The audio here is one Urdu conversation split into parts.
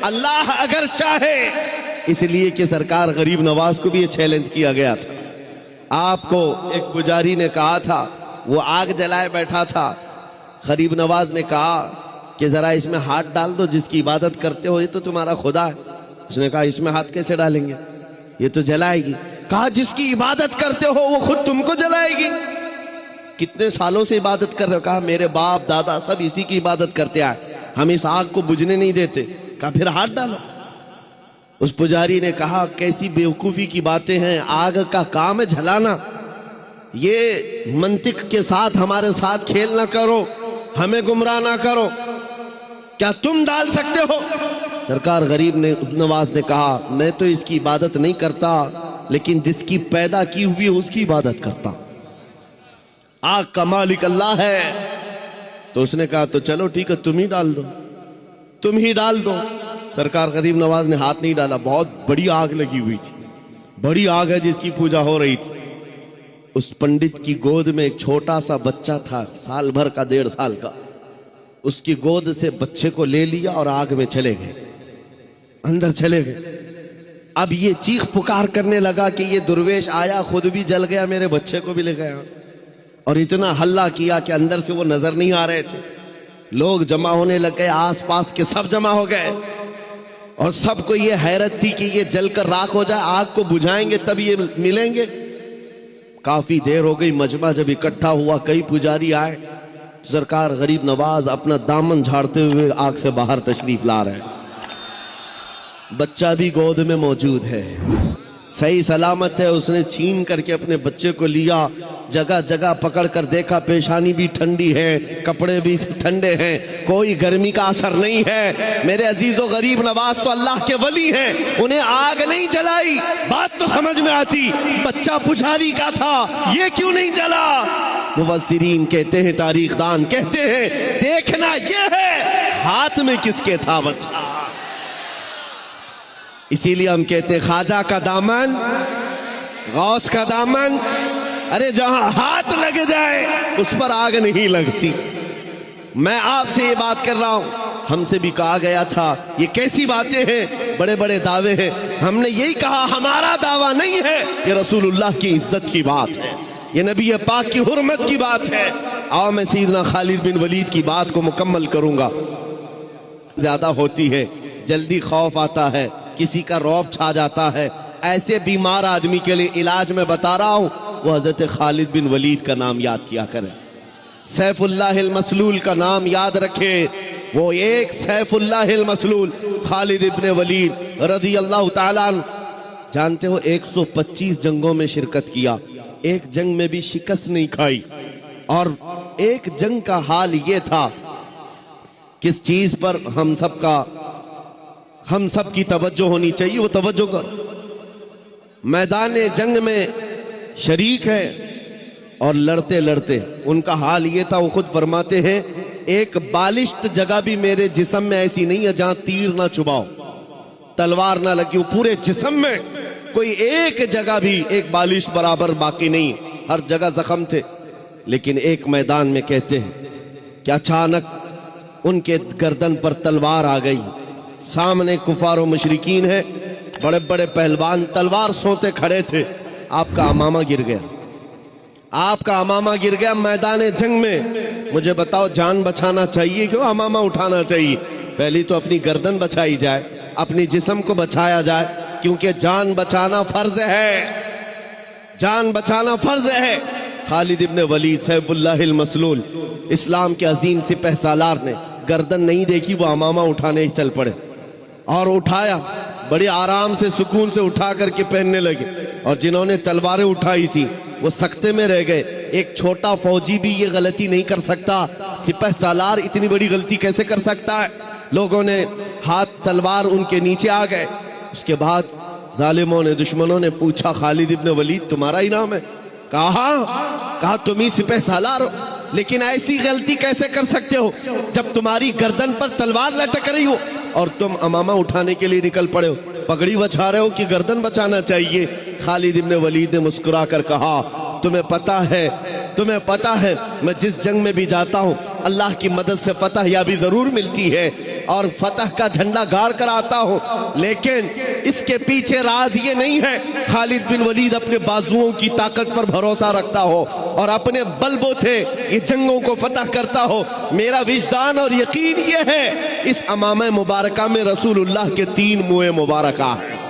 اللہ اگر چاہے، اس لیے کہ سرکار غریب نواز کو بھی یہ چیلنج کیا گیا تھا۔ آپ کو ایک پجاری نے کہا تھا، وہ آگ جلائے بیٹھا تھا، غریب نواز نے کہا کہ ذرا اس میں ہاتھ ڈال دو، جس کی عبادت کرتے ہو یہ تو تمہارا خدا ہے۔ اس نے کہا اس میں ہاتھ کیسے ڈالیں گے، یہ تو جلائے گی۔ کہا جس کی عبادت کرتے ہو وہ خود تم کو جلائے گی۔ کتنے سالوں سے عبادت کر رہے ہو؟ کہا میرے باپ دادا سب اسی کی عبادت کرتے آئے، ہم اس آگ کو بجھنے نہیں دیتے۔ کہا پھر ہاتھ ڈالو۔ اس پجاری نے کہا کیسی بیوقوفی کی باتیں ہیں، آگ کا کام ہے جلانا، یہ منطق کے ساتھ ہمارے ساتھ کھیل نہ کرو، ہمیں گمراہ نہ کرو، کیا تم ڈال سکتے ہو؟ سرکار غریب نواز نے کہا میں تو اس کی عبادت نہیں کرتا، لیکن جس کی پیدا کی ہوئی اس کی عبادت کرتا ہوں، آگ کا مالک اللہ ہے۔ تو اس نے کہا تو چلو ٹھیک ہے، تم ہی ڈال دو، تم ہی ڈال دو۔ سرکار غریب نواز نے ہاتھ نہیں ڈالا، بہت بڑی آگ لگی ہوئی تھی، بڑی آگ ہے جس کی پوجا ہو رہی تھی۔ اس پنڈت کی گود میں ایک چھوٹا سا بچہ تھا، سال بھر کا، 1.5 سال کا۔ اس کی گود سے بچے کو لے لیا اور آگ میں چلے گئے، اندر چلے گئے۔ اب یہ چیخ پکار کرنے لگا کہ یہ درویش آیا، خود بھی جل گیا، میرے بچے کو بھی لے گیا، اور اتنا ہلہ کیا کہ اندر سے وہ نظر نہیں آ رہے تھے۔ لوگ جمع ہونے لگ گئے، آس پاس کے سب جمع ہو گئے، اور سب کو یہ حیرت تھی کہ یہ جل کر راکھ ہو جائے، آگ کو بجھائیں گے تب یہ ملیں گے۔ کافی دیر ہو گئی، مجمع جب اکٹھا ہوا، کئی پجاری آئے، سرکار غریب نواز اپنا دامن جھاڑتے ہوئے آگ سے باہر تشریف لا رہے ہیں، بچہ بھی گود میں موجود ہے، صحیح سلامت ہے۔ اس نے چھین کر کے اپنے بچے کو لیا، جگہ جگہ پکڑ کر دیکھا، پیشانی بھی ٹھنڈی ہے، کپڑے بھی ٹھنڈے ہیں، کوئی گرمی کا اثر نہیں ہے۔ میرے عزیز و غریب نواز تو اللہ کے ولی ہیں، انہیں آگ نہیں جلائی۔ بات تو سمجھ میں آتی، بچہ پجاری کا تھا، یہ کیوں نہیں جلا؟ مفسرین کہتے ہیں، تاریخ دان کہتے ہیں، دیکھنا یہ ہے ہاتھ میں کس کے تھا بچہ۔ اسی لیے ہم کہتے ہیں خواجہ کا دامن، غوث کا دامن، ارے جہاں ہاتھ لگ جائے اس پر آگ نہیں لگتی۔ میں آپ سے یہ بات کر رہا ہوں، ہم سے بھی کہا گیا تھا یہ کیسی باتیں ہیں، بڑے بڑے دعوے ہیں۔ ہم نے یہی کہا ہمارا دعویٰ نہیں ہے، یہ رسول اللہ کی عزت کی بات ہے، یہ نبی پاک کی حرمت کی بات ہے۔ آؤ میں سیدنا خالد بن ولید کی بات کو مکمل کروں گا۔ زیادہ ہوتی ہے، جلدی خوف آتا ہے، کسی کا رعب چھا جاتا ہے، ایسے بیمار آدمی کے لیے علاج میں بتا رہا ہوں، وہ حضرت خالد بن ولید کا نام یاد کیا کریں، سیف اللہ المسلول کا نام یاد رکھے۔ وہ ایک سیف اللہ المسلول خالد ابن ولید رضی اللہ تعالیٰ عنہ، جانتے ہو 125 جنگوں میں شرکت کیا، ایک جنگ میں بھی شکست نہیں کھائی، اور ایک جنگ کا حال یہ تھا، کس چیز پر ہم سب کی توجہ ہونی چاہیے، وہ توجہ کر، میدان جنگ میں شریک ہے اور لڑتے لڑتے ان کا حال یہ تھا، وہ خود فرماتے ہیں ایک بالشت جگہ بھی میرے جسم میں ایسی نہیں ہے جہاں تیر نہ چباؤ، تلوار نہ لگی ہو، پورے جسم میں کوئی ایک جگہ بھی ایک بالش برابر باقی نہیں، ہر جگہ زخم تھے۔ لیکن ایک میدان میں کہتے ہیں کہ اچانک ان کے گردن پر تلوار آ گئی، سامنے کفار و مشرکین ہیں، بڑے بڑے پہلوان تلوار سونتے کھڑے تھے، آپ کا امامہ گر گیا، آپ کا امامہ گر گیا میدان جنگ میں۔ مجھے بتاؤ جان بچانا چاہیے کہ امامہ اٹھانا چاہیے؟ پہلی تو اپنی گردن بچائی جائے، اپنی جسم کو بچایا جائے، کیونکہ جان بچانا فرض ہے، جان بچانا فرض ہے۔ خالد ابن ولید سیف اللہ المسلول، اسلام کے عظیم سپہ سالار نے گردن نہیں دیکھی، وہ امامہ اٹھانے چل پڑے، اور اٹھایا، بڑی آرام سے سکون سے اٹھا کر کے پہننے لگے، اور جنہوں نے تلواریں اٹھائی تھی وہ سکتے میں رہ گئے۔ ایک چھوٹا فوجی بھی یہ غلطی نہیں کر سکتا، سپہ سالار اتنی بڑی غلطی کیسے کر سکتا ہے؟ لوگوں نے ہاتھ تلوار ان کے نیچے آ گئے۔ اس کے بعد ظالموں نے، دشمنوں نے پوچھا خالد ابن ولید تمہارا ہی نام ہے؟ کہا تم ہی سپہ سالار ہو، لیکن ایسی غلطی کیسے کر سکتے ہو جب تمہاری گردن پر تلوار لٹک رہی ہو اور تم امامہ اٹھانے کے لیے نکل پڑے ہو، پگڑی بچا رہے ہو کہ گردن بچانا چاہیے؟ خالد ابن ولید نے مسکرا کر کہا تمہیں پتہ ہے میں جس جنگ میں بھی جاتا ہوں اللہ کی مدد سے فتح یابی ضرور ملتی ہے، اور فتح کا جھنڈا گاڑ کر آتا ہوں، لیکن اس کے پیچھے راز یہ نہیں ہے خالد بن ولید اپنے بازوؤں کی طاقت پر بھروسہ رکھتا ہو اور اپنے بل بوتے یہ جنگوں کو فتح کرتا ہو۔ میرا وجدان اور یقین یہ ہے اس امامہ مبارکہ میں رسول اللہ کے 3 موئے مبارکہ ہیں،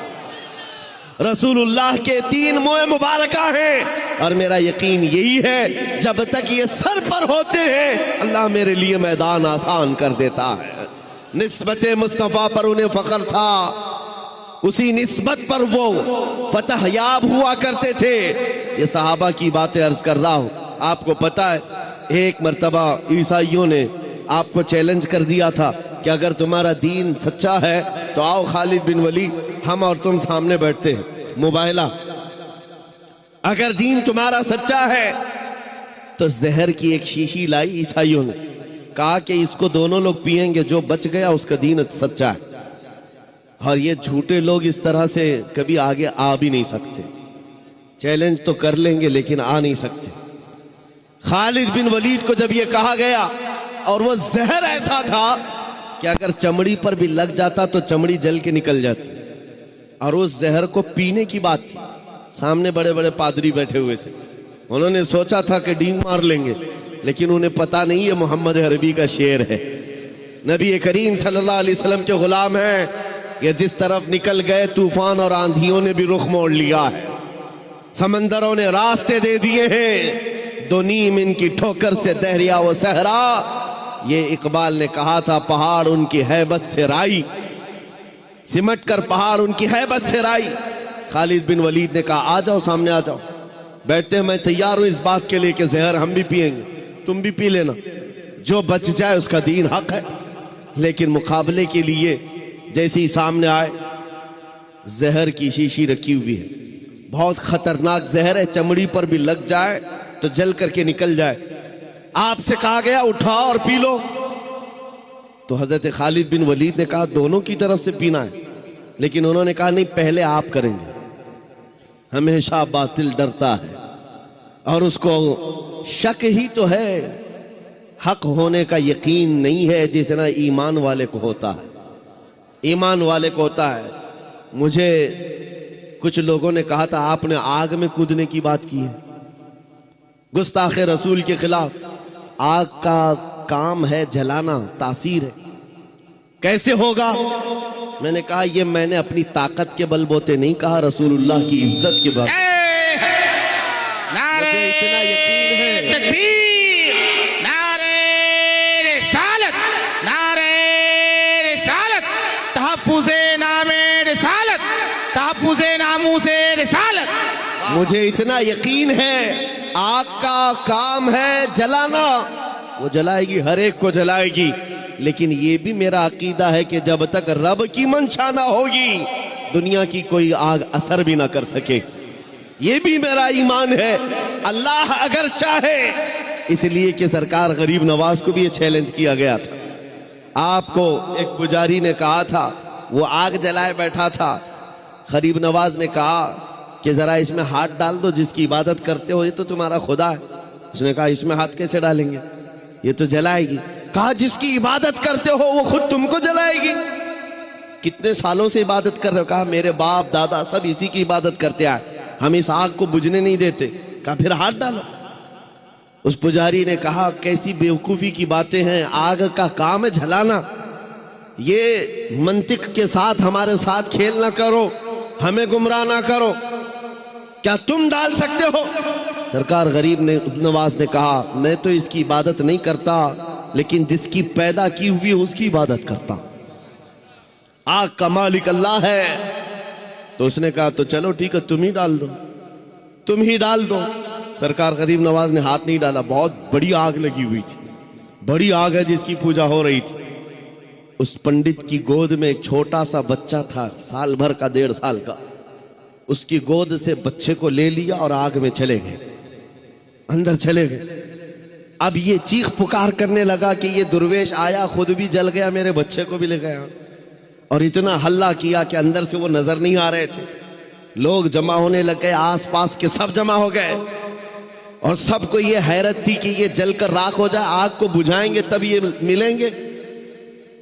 رسول اللہ کے 3 موئے مبارکہ ہیں، اور میرا یقین یہی ہے جب تک یہ سر پر ہوتے ہیں اللہ میرے لیے میدان آسان کر دیتا ہے۔ نسبت مصطفیٰ پر انہیں فخر تھا، اسی نسبت پر وہ فتح یاب ہوا کرتے تھے۔ یہ صحابہ کی باتیں عرض کر رہا ہوں۔ آپ کو پتہ ہے ایک مرتبہ عیسائیوں نے آپ کو چیلنج کر دیا تھا کہ اگر تمہارا دین سچا ہے تو آؤ خالد بن ولید ہم اور تم سامنے بیٹھتے ہیں، مباہلہ۔ اگر دین تمہارا سچا ہے تو زہر کی ایک شیشی لائی عیسائیوں نے، کہا کہ اس کو دونوں لوگ پئیں گے، جو بچ گیا اس کا دین سچا ہے۔ اور یہ جھوٹے لوگ اس طرح سے کبھی آگے آ بھی نہیں سکتے، چیلنج تو کر لیں گے لیکن آ نہیں سکتے۔ خالد بن ولید کو جب یہ کہا گیا اور وہ زہر ایسا تھا کہ اگر چمڑی پر بھی لگ جاتا تو چمڑی جل کے نکل جاتی، اور اس زہر کو پینے کی بات تھی۔ سامنے بڑے بڑے پادری بیٹھے ہوئے تھے، انہوں نے سوچا تھا کہ ڈینگ مار لیں گے، لیکن انہیں پتا نہیں یہ محمد عربی کا شعر ہے، نبی کریم صلی اللہ علیہ وسلم کے غلام ہیں۔ یہ جس طرف نکل گئے طوفان اور آندھیوں نے بھی رخ موڑ لیا ہے، سمندروں نے راستے دے دیے ہیں، 2 نیم ان کی ٹھوکر سے دہریا و صحرا۔ یہ اقبال نے کہا تھا پہاڑ ان کی ہیبت سے رائی، سمٹ کر پہاڑ ان کی ہیبت سے رائی۔ خالد بن ولید نے کہا آ جاؤ، سامنے آ جاؤ، بیٹھتے ہیں، میں تیار ہوں اس بات کے لیے کہ زہر ہم بھی پئیں گے، تم بھی پی لینا، جو بچ جائے اس کا دین حق ہے۔ لیکن مقابلے کے لیے جیسے ہی سامنے آئے، زہر کی شیشی رکھی ہوئی ہے، بہت خطرناک زہر ہے، چمڑی پر بھی لگ جائے تو جل کر کے نکل جائے۔ آپ سے کہا گیا اٹھاؤ اور پی لو، تو حضرت خالد بن ولید نے کہا دونوں کی طرف سے پینا ہے، لیکن انہوں نے کہا نہیں، پہلے آپ کریں گے۔ ہمیشہ باطل ڈرتا ہے اور اس کو شک ہی تو ہے، حق ہونے کا یقین نہیں ہے جتنا ایمان والے کو ہوتا ہے، ایمان والے کو ہوتا ہے۔ مجھے کچھ لوگوں نے کہا تھا آپ نے آگ میں کودنے کی بات کی ہے، گستاخ رسول کے خلاف۔ آگ کا کام ہے جلانا، تاثیر ہے، کیسے ہوگا؟ میں نے کہا یہ میں نے اپنی طاقت کے بل بوتے نہیں کہا، رسول اللہ کی عزت کے بل، مجھے اتنا یقین ہے۔ تکبیر، نعرہ رسالت، نعرہ رسالت، تحفظ نام رسالت، تحفظ ناموس رسالت۔ مجھے اتنا یقین ہے آگ کا کام ہے جلانا، وہ جلائے گی، ہر ایک کو جلائے گی، لیکن یہ بھی میرا عقیدہ ہے کہ جب تک رب کی منشا نہ ہوگی دنیا کی کوئی آگ اثر بھی نہ کر سکے، یہ بھی میرا ایمان ہے۔ اللہ اگر چاہے، اس لیے کہ سرکار غریب نواز کو بھی یہ چیلنج کیا گیا تھا۔ آپ کو ایک پجاری نے کہا تھا، وہ آگ جلائے بیٹھا تھا، غریب نواز نے کہا کہ ذرا اس میں ہاتھ ڈال دو، جس کی عبادت کرتے ہو یہ تو تمہارا خدا ہے۔ اس نے کہا اس میں ہاتھ کیسے ڈالیں گے، یہ تو جلائے گی۔ کہا جس کی عبادت کرتے ہو وہ خود تم کو جلائے گی۔ کتنے سالوں سے عبادت کر رہے ہو؟ کہا میرے باپ دادا سب اسی کی عبادت کرتے آئے، ہم اس آگ کو بجھنے نہیں دیتے۔ کہا پھر ہاتھ ڈالو۔ اس پجاری نے کہا کیسی بیوقوفی کی باتیں ہیں، آگ کا کام ہے جلانا، یہ منطق کے ساتھ ہمارے ساتھ کھیل نہ کرو، ہمیں گمراہ نہ کرو، کیا تم ڈال سکتے ہو؟ سرکار غریب نواز نے کہا میں تو اس کی عبادت نہیں کرتا، لیکن جس کی پیدا کی ہوئی اس کی عبادت کرتا ہوں، آگ کا مالک اللہ ہے۔ تو اس نے کہا تو چلو ٹھیک ہے، تم ہی ڈال دو، تم ہی ڈال دو۔ سرکار غریب نواز نے ہاتھ نہیں ڈالا، بہت بڑی آگ لگی ہوئی تھی، بڑی آگ ہے جس کی پوجا ہو رہی تھی۔ اس پنڈت کی گود میں ایک چھوٹا سا بچہ تھا، سال بھر کا، 1.5 سال کا، اس کی گود سے بچے کو لے لیا اور آگ میں چلے گئے، اندر چلے گئے۔ اب یہ چیخ پکار کرنے لگا کہ یہ درویش آیا، خود بھی جل گیا، میرے بچے کو بھی لے گیا، اور اتنا ہلہ کیا کہ اندر سے وہ نظر نہیں آ رہے تھے۔ لوگ جمع ہونے لگے، آس پاس کے سب جمع ہو گئے، اور سب کو یہ حیرت تھی کہ یہ جل کر راکھ ہو جائے، آگ کو بجھائیں گے تب یہ ملیں گے۔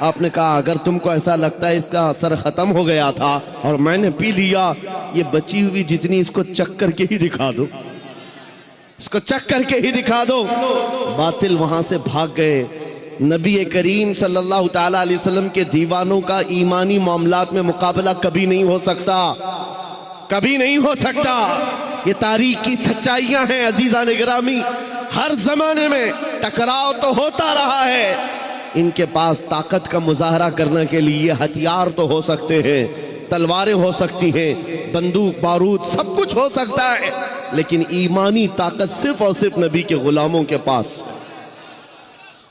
آپ نے کہا اگر تم کو ایسا لگتا ہے اس کا اثر ختم ہو گیا تھا اور میں نے پی لیا، یہ بچی ہوئی جتنی اس کو چک کر کے ہی دکھا دو، اس کو چک کر کے ہی دکھا دو۔ باطل وہاں سے بھاگ گئے۔ نبی کریم صلی اللہ تعالیٰ علیہ وسلم کے دیوانوں کا ایمانی معاملات میں مقابلہ کبھی نہیں ہو سکتا، کبھی نہیں ہو سکتا۔ یہ تاریخ کی سچائیاں ہیں عزیزان گرامی، ہر زمانے میں ٹکراؤ تو ہوتا رہا ہے۔ ان کے پاس طاقت کا مظاہرہ کرنے کے لیے ہتھیار تو ہو سکتے ہیں، تلواریں ہو سکتی ہیں، بندوق بارود سب کچھ ہو سکتا ہے، لیکن ایمانی طاقت صرف اور صرف نبی کے غلاموں کے پاس،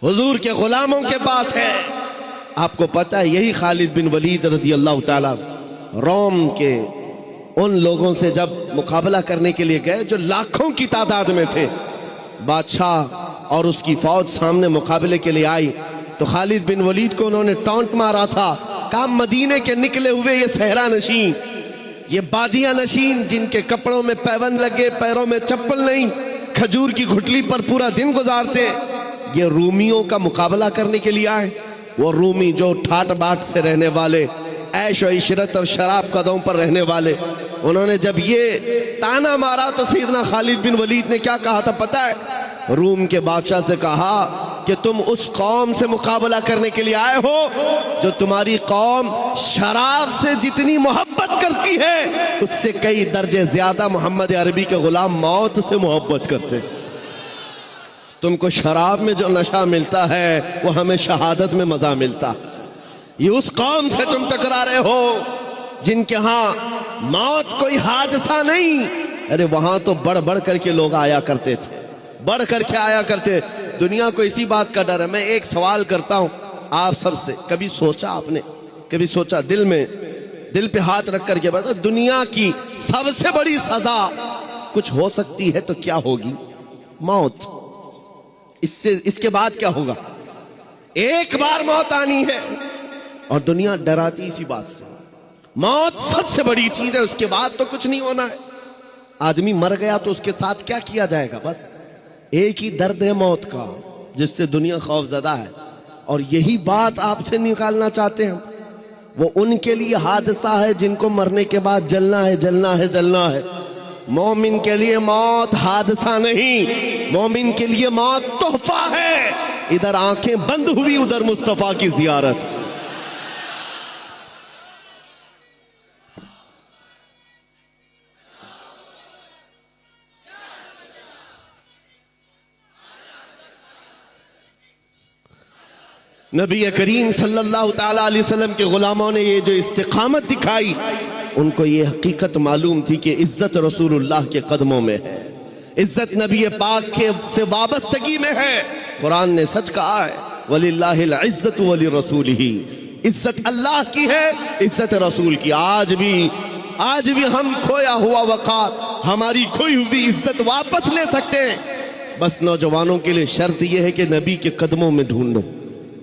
حضور کے غلاموں کے پاس ہے۔ آپ کو پتہ ہے یہی خالد بن ولید رضی اللہ تعالیٰ روم کے ان لوگوں سے جب مقابلہ کرنے کے لیے گئے جو لاکھوں کی تعداد میں تھے، بادشاہ اور اس کی فوج سامنے مقابلے کے لیے آئی تو خالد بن ولید کو انہوں نے ٹانٹ مارا تھا، کہا مدینے کے نکلے ہوئے یہ صحرا نشین، یہ بادیاں نشین جن کے کپڑوں میں پیوند لگے، پیروں میں چپل نہیں، کھجور کی گھٹلی پر پورا دن گزارتے، یہ رومیوں کا مقابلہ کرنے کے لیے آئے۔ وہ رومی جو ٹھاٹ باٹ سے رہنے والے، عیش و عشرت اور شراب قدوں پر رہنے والے، انہوں نے جب یہ تانا مارا تو سیدنا خالد بن ولید نے کیا کہا تھا پتہ ہے؟ روم کے بادشاہ سے کہا کہ تم اس قوم سے مقابلہ کرنے کے لیے آئے ہو جو تمہاری قوم شراب سے جتنی محبت کرتی ہے اس سے کئی درجے زیادہ محمد عربی کے غلام موت سے محبت کرتے۔ تم کو شراب میں جو نشہ ملتا ہے وہ ہمیں شہادت میں مزہ ملتا ہے۔ یہ اس قوم سے تم ٹکرا رہے ہو جن کے ہاں موت کوئی حادثہ نہیں، ارے وہاں تو بڑھ بڑھ کر کے لوگ آیا کرتے تھے، بڑھ کر کے آیا کرتے۔ دنیا کو اسی بات کا ڈر ہے۔ میں ایک سوال کرتا ہوں آپ سب سے، کبھی سوچا آپ نے، کبھی سوچا دل پہ ہاتھ رکھ کر کے بتا، دنیا کی سب سے بڑی سزا کچھ ہو سکتی ہے تو کیا ہوگی؟ موت۔ اس کے بعد کیا ہوگا؟ ایک بار موت آنی ہے اور دنیا ڈراتی اسی بات سے، موت سب سے بڑی چیز ہے، اس کے بعد تو کچھ نہیں ہونا ہے۔ آدمی مر گیا تو اس کے ساتھ کیا کیا جائے گا؟ بس ایک ہی درد ہے موت کا جس سے دنیا خوف زدہ ہے، اور یہی بات آپ سے نکالنا چاہتے ہیں۔ وہ ان کے لیے حادثہ ہے جن کو مرنے کے بعد جلنا ہے، جلنا ہے، جلنا ہے۔ مومن کے لیے موت حادثہ نہیں، مومن کے لیے موت تحفہ ہے۔ ادھر آنکھیں بند ہوئی، ادھر مصطفیٰ کی زیارت۔ نبی کریم صلی اللہ تعالیٰ علیہ وسلم کے غلاموں نے یہ جو استقامت دکھائی، ان کو یہ حقیقت معلوم تھی کہ عزت رسول اللہ کے قدموں میں ہے، عزت نبی پاک کے سے وابستگی میں ہے۔ قرآن نے سچ کہا ہے وَلِلَّهِ الْعِزَّةُ وَلِرَسُولِهِ، عزت اللہ کی ہے، عزت رسول کی۔ آج بھی ہم کھویا ہوا وقار، ہماری کھوئی ہوئی عزت واپس لے سکتے ہیں، بس نوجوانوں کے لیے شرط یہ ہے کہ نبی کے قدموں میں ڈھونڈو،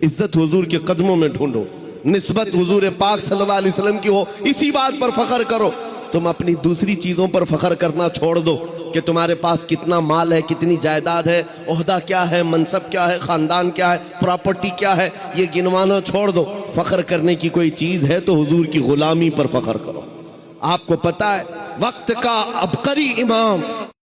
عزت حضور کے قدموں میں ڈھونڈو، نسبت حضور پاک صلی اللہ علیہ وسلم کی ہو، اسی بات پر فخر کرو۔ تم اپنی دوسری چیزوں پر فخر کرنا چھوڑ دو کہ تمہارے پاس کتنا مال ہے، کتنی جائیداد ہے، عہدہ کیا ہے، منصب کیا ہے، خاندان کیا ہے، پراپرٹی کیا ہے، یہ گنوانا چھوڑ دو۔ فخر کرنے کی کوئی چیز ہے تو حضور کی غلامی پر فخر کرو۔ آپ کو پتا ہے وقت کا عبقری امام